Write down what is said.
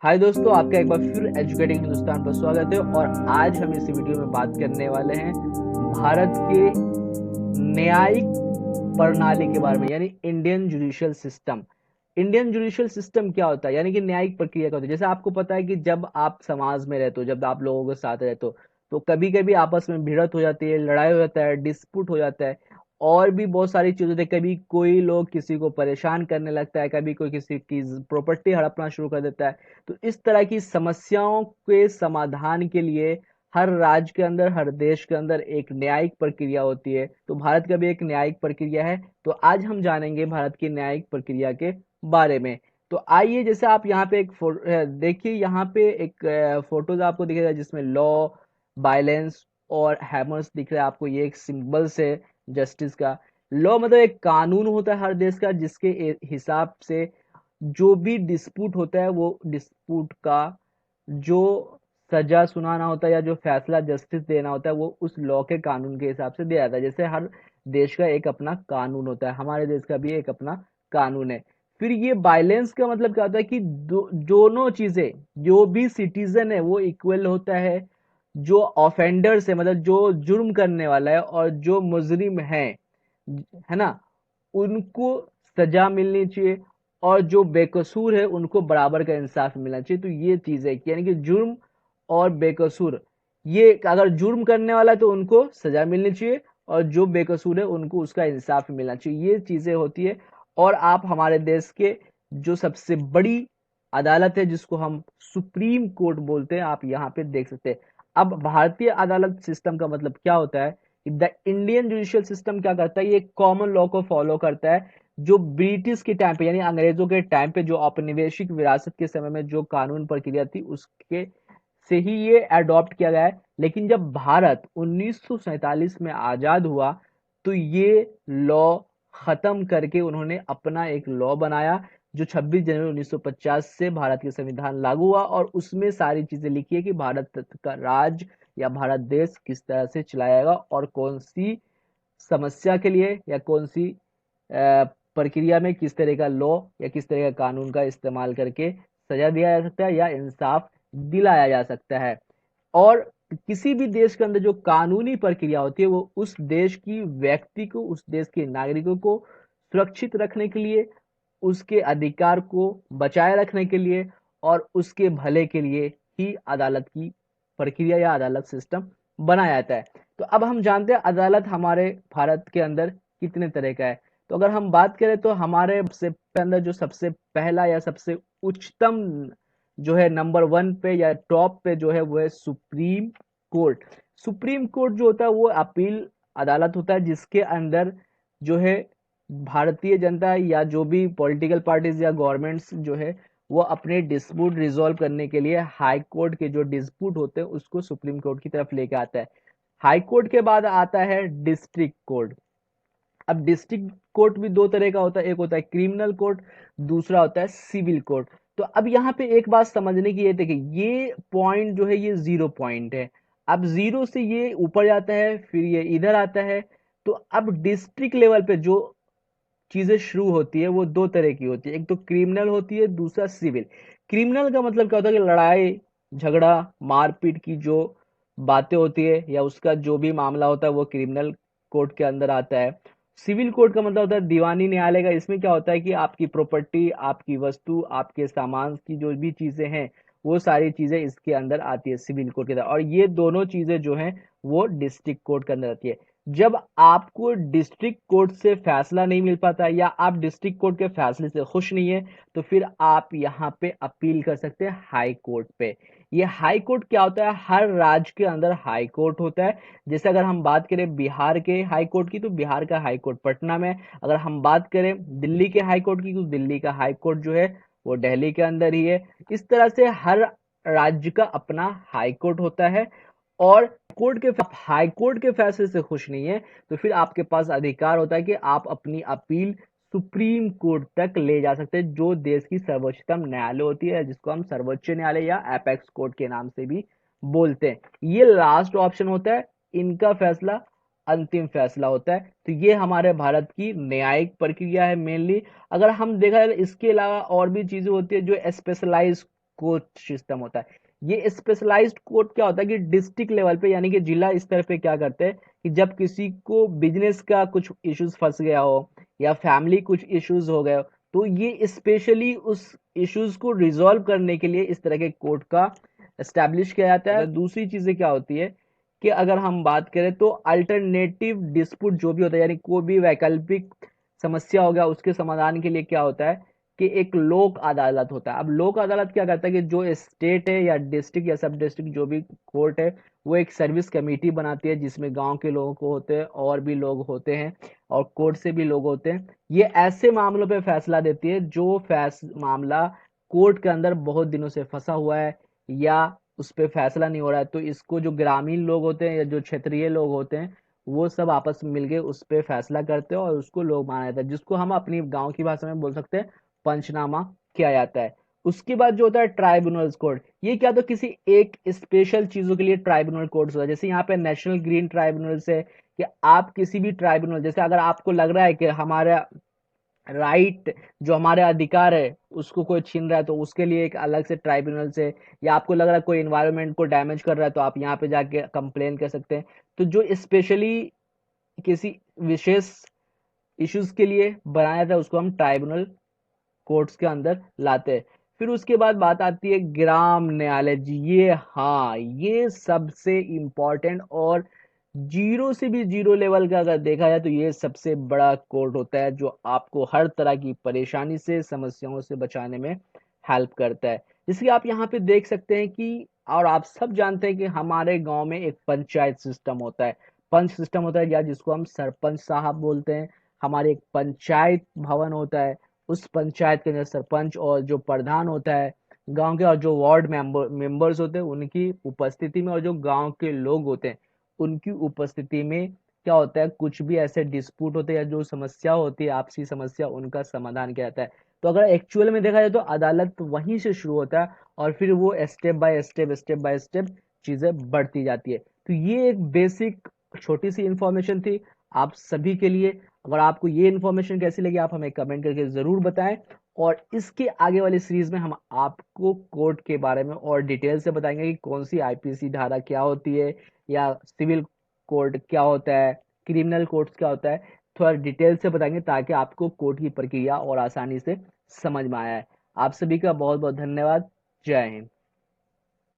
हाय दोस्तों, आपका एक बार फिर एजुकेटिंग हिंदुस्तान पर स्वागत है। और आज हम इस वीडियो में बात करने वाले हैं भारत के न्यायिक प्रणाली के बारे में, यानी Indian judicial system. Indian judicial system क्या होता है, यानी कि न्यायिक प्रक्रिया क्या होती है। जैसे आपको पता है कि जब आप समाज में रहते हो, जब आप लोगों के साथ रहते हो, तो कभी कभी आपस में भिड़त हो जाती है, लड़ाई हो जाता है, डिस्प्यूट हो जाता है, और भी बहुत सारी चीजें होती है। कभी कोई लोग किसी को परेशान करने लगता है, कभी कोई किसी की प्रॉपर्टी हड़पना शुरू कर देता है। तो इस तरह की समस्याओं के समाधान के लिए हर राज्य के अंदर, हर देश के अंदर एक न्यायिक प्रक्रिया होती है। तो भारत का भी एक न्यायिक प्रक्रिया है। तो आज हम जानेंगे भारत की न्यायिक प्रक्रिया के बारे में। तो आइए, जैसे आप यहाँ पे एक देखिए, यहाँ पे एक फोटोज आपको दिखेगा जिसमें लॉ, वायलेंस और हैमर्स दिख रहा है आपको। ये एक सिंबल्स है जस्टिस का। लॉ मतलब एक कानून होता है हर देश का, जिसके हिसाब से जो भी डिस्प्यूट होता है, वो डिस्प्यूट का जो सजा सुनाना होता है या जो फैसला जस्टिस देना होता है, वो उस लॉ के कानून के हिसाब से दिया जाता है। जैसे हर देश का एक अपना कानून होता है, हमारे देश का भी एक अपना कानून है। फिर ये वायलेंस का मतलब क्या होता है कि दोनों चीजें, जो भी सिटीजन है वो इक्वल होता है। जो ऑफेंडर्स है, मतलब जो जुर्म करने वाला है, और जो मुजरिम है ना, उनको सजा मिलनी चाहिए। और जो बेकसूर है उनको बराबर का इंसाफ मिलना चाहिए। तो ये चीज है यानी कि जुर्म और बेकसूर, ये अगर जुर्म करने वाला है तो उनको सजा मिलनी चाहिए, और जो बेकसूर है उनको उसका इंसाफ मिलना चाहिए। ये चीजें होती है। और आप हमारे देश के जो सबसे बड़ी अदालत है, जिसको हम सुप्रीम कोर्ट बोलते हैं, आप यहाँ पे देख सकते हैं। अब भारतीय अदालत सिस्टम का मतलब क्या होता है? द इंडियन जुडिशियल सिस्टम क्या करता है? ये कॉमन लॉ को फॉलो करता है। जो ब्रिटिश के टाइम पे, यानी अंग्रेजों के टाइम पे, जो औपनिवेशिक विरासत के समय में जो कानून प्रक्रिया थी, उसके से ही ये अडॉप्ट किया गया है। लेकिन जब भारत 1947 में आजाद हुआ, तो ये लॉ खत्म करके उन्होंने अपना एक लॉ बनाया, जो 26 जनवरी 1950 से भारत के संविधान लागू हुआ। और उसमें सारी चीजें लिखी है कि भारत का राज या भारत देश किस तरह से चलाएगा, और कौन सी समस्या के लिए या कौन सी प्रक्रिया में किस तरह का लॉ या किस तरह का कानून का इस्तेमाल करके सजा दिया जा सकता है या इंसाफ दिलाया जा सकता है। और किसी भी देश के अंदर जो कानूनी प्रक्रिया होती है, वो उस देश की व्यक्ति को, उस देश के नागरिकों को सुरक्षित रखने के लिए, उसके अधिकार को बचाए रखने के लिए, और उसके भले के लिए ही अदालत की प्रक्रिया या अदालत सिस्टम बनाया जाता है। तो अब हम जानते हैं अदालत हमारे भारत के अंदर कितने तरह का है। तो अगर हम बात करें तो हमारे से अंदर जो सबसे पहला या सबसे उच्चतम जो है, नंबर वन पे या टॉप पे जो है, वो है सुप्रीम कोर्ट। सुप्रीम कोर्ट जो होता है वो अपील अदालत होता है, जिसके अंदर जो है भारतीय जनता या जो भी पॉलिटिकल पार्टीज या गवर्नमेंट्स जो है, वो अपने डिस्प्यूट रिजॉल्व करने के लिए हाई कोर्ट के जो डिस्प्यूट होते हैं उसको सुप्रीम कोर्ट की तरफ लेके आता है। हाई कोर्ट के बाद आता है डिस्ट्रिक्ट कोर्ट। अब डिस्ट्रिक्ट कोर्ट भी दो तरह का होता है, एक होता है क्रिमिनल कोर्ट, दूसरा होता है सिविल कोर्ट। तो अब यहाँ पे एक बात समझने की, ये देखिए, ये पॉइंट जो है ये जीरो पॉइंट है। अब जीरो से ये ऊपर जाता है, फिर ये इधर आता है। तो अब डिस्ट्रिक्ट लेवल पे जो चीजें शुरू होती है, वो दो तरह की होती है, एक तो क्रिमिनल होती है, दूसरा सिविल। क्रिमिनल का मतलब क्या होता है कि लड़ाई झगड़ा मारपीट की जो बातें होती है या उसका जो भी मामला होता है, वो क्रिमिनल कोर्ट के अंदर आता है। सिविल कोर्ट का मतलब होता है दीवानी न्यायालय का। इसमें क्या होता है कि आपकी प्रॉपर्टी, आपकी वस्तु, आपके सामान की जो भी चीजें हैं, वो सारी चीजें इसके अंदर आती है सिविल कोर्ट के अंदर। और ये दोनों चीजें जो हैं, वो डिस्ट्रिक्ट कोर्ट के अंदर आती है। जब आपको डिस्ट्रिक्ट कोर्ट से फैसला नहीं मिल पाता, या आप डिस्ट्रिक्ट कोर्ट के फैसले से खुश नहीं है, तो फिर आप यहाँ पे अपील कर सकते हैं हाई कोर्ट पे। ये हाई कोर्ट क्या होता है? हर राज्य के अंदर हाई कोर्ट होता है। जैसे अगर हम बात करें बिहार के हाई कोर्ट की, तो बिहार का हाई कोर्ट पटना में। अगर हम बात करें दिल्ली के हाई कोर्ट की, तो दिल्ली का हाई कोर्ट जो है, वो दिल्ली के अंदर ही है। इस तरह से हर राज्य का अपना हाई कोर्ट होता है। और हाई कोर्ट के फैसले से खुश नहीं है, तो फिर आपके पास अधिकार होता है कि आप अपनी अपील सुप्रीम कोर्ट तक ले जा सकते हैं, जो देश की सर्वोच्चतम न्यायालय होती है, जिसको हम सर्वोच्च न्यायालय या एपेक्स कोर्ट के नाम से भी बोलते हैं। ये लास्ट ऑप्शन होता है, इनका फैसला अंतिम फैसला होता है। तो ये हमारे भारत की न्यायिक प्रक्रिया है मेनली। अगर हम देखा जाए, इसके अलावा और भी चीजें होती है जो स्पेशलाइज कोर्ट सिस्टम होता है। ये स्पेशलाइज्ड कोर्ट क्या होता है कि डिस्ट्रिक्ट लेवल पे यानी कि जिला स्तर पे क्या करते हैं कि जब किसी को बिजनेस का कुछ इश्यूज फंस गया हो या फैमिली कुछ इश्यूज हो गए हो, तो ये स्पेशली उस इश्यूज को रिजॉल्व करने के लिए इस तरह के कोर्ट का एस्टैब्लिश किया जाता है। दूसरी चीजें क्या होती है कि अगर हम बात करें तो अल्टरनेटिव डिस्प्यूट जो भी होता है यानी कोई भी वैकल्पिक समस्या हो गया उसके समाधान के लिए क्या होता है कि एक लोक अदालत होता है। अब लोक अदालत क्या करता है कि जो स्टेट है या डिस्ट्रिक्ट या सब डिस्ट्रिक्ट जो भी कोर्ट है वो एक सर्विस कमेटी बनाती है जिसमें गांव के लोगों को होते हैं और भी लोग होते हैं और कोर्ट से भी लोग होते हैं। ये ऐसे मामलों पे फैसला देती है जो मामला कोर्ट के अंदर बहुत दिनों से फंसा हुआ है या उस पर फैसला नहीं हो रहा है, तो इसको जो ग्रामीण लोग होते हैं या जो क्षेत्रीय लोग होते हैं वो सब आपस में मिलके उस पर फैसला करते हैं और उसको लोग माना जाता है, जिसको हम अपनी गांव की भाषा में बोल सकते हैं पंचनामा किया जाता है। उसके बाद जो होता है ट्राइब्यूनल्स कोर्ट, ये क्या तो किसी एक स्पेशल चीजों के लिए ट्राइब्यूनल कोर्ट होता है। जैसे यहाँ पे नेशनल ग्रीन ट्राइब्यूनल से कि आप किसी भी ट्राइब्यूनल, जैसे अगर आपको लग रहा है कि हमारा राइट जो हमारे अधिकार है उसको कोई छीन रहा है तो उसके लिए एक अलग से ट्राइब्यूनल से, या आपको लग रहा है कोई इन्वायरमेंट को डैमेज कर रहा है तो आप यहाँ पे जाके कंप्लेन कर सकते हैं। तो जो स्पेशली किसी विशेष इश्यूज के लिए बनाया था उसको हम ट्राइब्यूनल कोर्ट्स के अंदर लाते हैं। फिर उसके बाद बात आती है ग्राम न्यायालय जी। ये हाँ ये सबसे इम्पोर्टेंट और जीरो से भी जीरो लेवल का अगर देखा जाए तो ये सबसे बड़ा कोर्ट होता है जो आपको हर तरह की परेशानी से समस्याओं से बचाने में हेल्प करता है। जिसके आप यहाँ पे देख सकते हैं कि और आप सब जानते हैं कि हमारे गांव में एक पंचायत सिस्टम होता है, पंच सिस्टम होता है या जिसको हम सरपंच साहब बोलते हैं। हमारे एक पंचायत भवन होता है, उस पंचायत के अंदर सरपंच और जो प्रधान होता है गांव के और जो वार्ड मेंबर्स होते हैं उनकी उपस्थिति में और जो गांव के लोग होते हैं उनकी उपस्थिति में क्या होता है कुछ भी ऐसे डिस्प्यूट होते हैं या जो समस्या होती है आपसी समस्या उनका समाधान किया जाता है। तो अगर एक्चुअल में देखा जाए तो अदालत वहीं से शुरू होता है और फिर वो स्टेप बाय स्टेप चीजें बढ़ती जाती है। तो ये एक बेसिक छोटी सी इंफॉर्मेशन थी आप सभी के लिए। अगर आपको ये इन्फॉर्मेशन कैसी लगी आप हमें कमेंट करके जरूर बताएं और इसके आगे वाली सीरीज में हम आपको कोर्ट के बारे में और डिटेल से बताएंगे कि कौन सी आईपीसी धारा क्या होती है या सिविल कोर्ट क्या होता है, क्रिमिनल कोर्ट क्या होता है, थोड़ा डिटेल से बताएंगे ताकि आपको कोर्ट की प्रक्रिया और आसानी से समझ में आया है। आप सभी का बहुत बहुत धन्यवाद। जय हिंद।